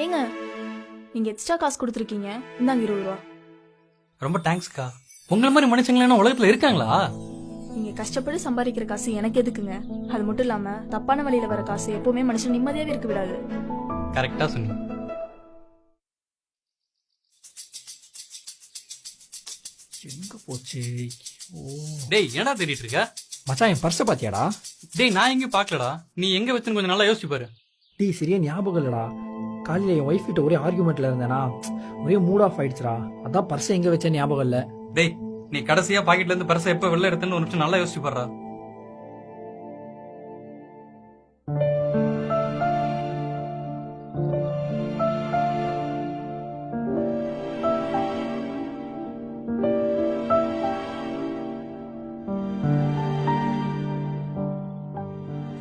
ஏங்க நீங்க எக்ஸ்ட்ரா காசு கொடுத்துருக்கீங்க, இந்தாங்க 20 ரூபா. ரொம்ப தேங்க்ஸ்க்கா. உங்களை மாதிரி மனுஷங்களா உலகத்துல இருக்காங்களா? நீங்க கஷ்டப்பட்டு சம்பாதிக்கிற காசு எனக்கு எதுக்குங்க? அது மட்டும் இல்லாம தப்பான வழியில வர காசு எப்பவுமே மனுஷன் நிம்மதியாவே இருக்க விடாது. கரெக்டா சொன்னீங்க. எங்க போச்சு? டேய் என்னடா தேடிட்டு இருக்க? மச்சான் என் பர்ஸை பாத்தியாடா? டேய் நான் எங்கேயும் பாக்கலடா. நீ எங்க வச்சுன்னு கொஞ்சம் நல்லா யோசிச்சு பாரு. டேய் சரியா ஞாபகம் இல்லடா. காலையில என் ஒய்ஃப் கிட்ட ஒரே ஆர்குமெண்ட்ல இருந்தேனா, ஒரே மூட் ஆஃப் ஆயிடுச்சுடா. அதான் பர்ஸை எங்க வச்ச ஞாபகம் இல்ல. டேய் நீ கடைசியா பாக்கெட்ல இருந்து பர்ஸை எப்ப வெளில எடுத்தேன்னு ஒரு நிமிஷம் நல்லா யோசிச்சு பாருடா.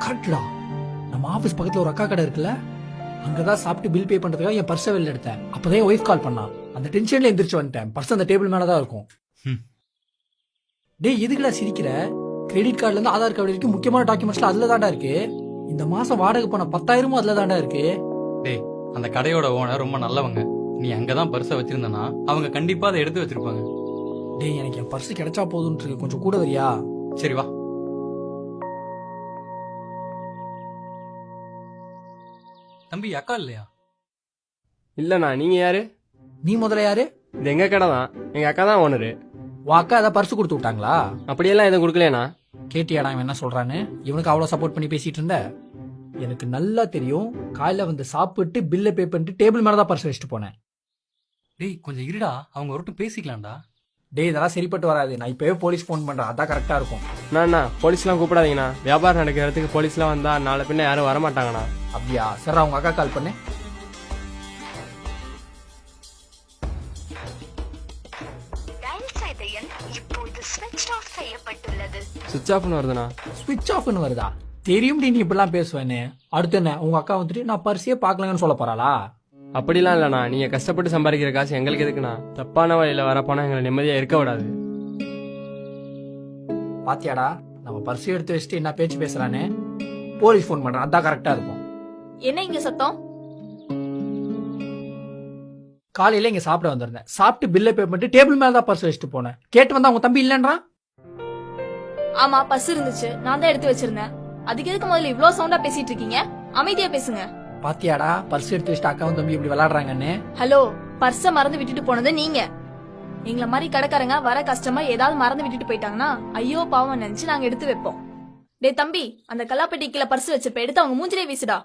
கரெக்டா, நம்ம ஆபீஸ் பக்கத்துல ஒரு அக்கா கடை இருக்குல்ல, அங்கதான் சாப்பிட்டு பில் பே பண்றதுக்காக என் பர்ஸை வெளில எடுத்தேன். அப்பதான் என் ஒய்ஃப் கால் பண்ணா. அந்த டென்ஷன்ல எந்திரிச்சு வந்துட்டேன். பர்ஸ் அந்த டேபிள் மேலதான் இருக்கும். டேய் எதுக்குடா சிரிக்கிற? கிரெடிட் கார்டுல இருந்து ஆதார் கார்டு வரைக்கும் முக்கியமான டாக்குமெண்ட்ஸ்ல அதுல தாண்டா இருக்கு. இந்த மாசம் வாடகை போன 10,000 அதுல தாண்டா இருக்கு. டேய் அந்த கடையோட ஓனர் ரொம்ப நல்லவங்க. நீ அங்கதான் பர்ஸை வச்சிருந்தனா அவங்க கண்டிப்பா அதை எடுத்து வச்சிருப்பாங்க. டேய் எனக்கு என் பர்ஸ் கிடைச்சா போதும்னு இருக்கு. கொஞ்சம் கூட வரியா? சரி வா. தம்பி அக்கா இல்லையா? இல்லண்ணா, நீங்க யாரு? நீ முதல்ல யாரு? இது எங்க கடை தான், எங்க அக்கா தான் ஓனரு. உன் அக்கா ஏதாவது பர்ஸ் கொடுத்து விட்டாங்களா? அப்படியெல்லாம் எதுவும் கொடுக்கலண்ணா. கேட்டியாடா இவன் என்ன சொல்றான்னு? இவனுக்கு அவ்வளவு சப்போர்ட் பண்ணி பேசிட்டு இருந்த? எனக்கு நல்லா தெரியும். காலையில வந்து சாப்பிட்டு பில்ல பே பண்ணிட்டு டேபிள் மேலதான் பர்ஸ் வச்சுட்டு போனேன். டேய் கொஞ்சம் இருடா, அவங்க ஒருட்டும் பேசிக்கலாம்டா. டேய் இதெல்லாம் சரிப்பட்டு வராது. நான் இப்பவே போலீஸ் போன் பண்றேன். அதான் கரெக்டா இருக்கும். அண்ணா போலீஸ்லாம் கூப்பிடாதீங்கண்ணா. வியாபாரம் நடக்கிற இடத்துக்கு போலீஸ்லாம் வந்தா நாளை பின்ன யாரும் வரமாட்டாங்கண்ணா. அப்படியா? சரி அவங்க அக்கா கால் பண்ணு. சுவிட்ச் ஆஃப்னு வருதுண்ணா. ஸ்விட்ச் ஆஃப்னு வருதா? தெரியும் நீ இப்படிலாம் பேசுவேன்னு. அடுத்து என்ன, உங்க அக்கா வந்துட்டு நான் பர்ஸே பாக்கலங்கன்னு சொல்ல போறாளா? அப்படிலாம் இல்லண்ணா, நீங்க கஷ்டப்பட்டு சம்பாதிக்கிற காசு எங்களுக்கு எதுக்குண்ணா? தப்பான வழியில வரப்போனா எங்களை நிம்மதியா இருக்க விடாது. பாத்தியாடா நம்ம பர்ஸ் எடுத்து வச்சுட்டு என்ன பேச்சு பேசுறானே? போலீஸ் போன் பண்றேன். அதான் கரெக்டா இருக்கும். என்ன இங்க சத்தம்? காலையில இங்க சாப்பிட வந்திருந்தேன். சாப்பிட்டு பில்ல பே பண்ணிட்டு டேபிள் மேல தான் பர்ஸ் வச்சுட்டு போனேன். கேட்டு வந்தா உங்க தம்பி இல்லன்றான். ஆமா பர்ஸ் இருந்துச்சு, நான் தான் எடுத்து வச்சிருந்தேன். அதுக்கு எதுக்கு முதல்ல இவ்ளோ சவுண்டா பேசிட்டு இருக்கீங்க? அமைதியா பேசுங்க. பாத்தியாடா பர்ஸ் எடுத்து வச்சுட்டு அக்காவும் தம்பி இப்படி விளையாடுறாங்கன்னு? ஹலோ, பர்ஸ மறந்து விட்டுட்டு போனது நீங்க. எங்களை மாதிரி கடைக்காரங்க வர கஸ்டமர் ஏதாவது மறந்து விட்டுட்டு போயிட்டாங்கன்னா ஐயோ பாவம் நினைச்சு நாங்க எடுத்து வைப்போம். டே தம்பி, அந்த கல்லாப்பெட்டி கீழே பர்ஸ் வச்சிருப்ப, எடுத்து அவங்க மூஞ்சிலே வீசுடா.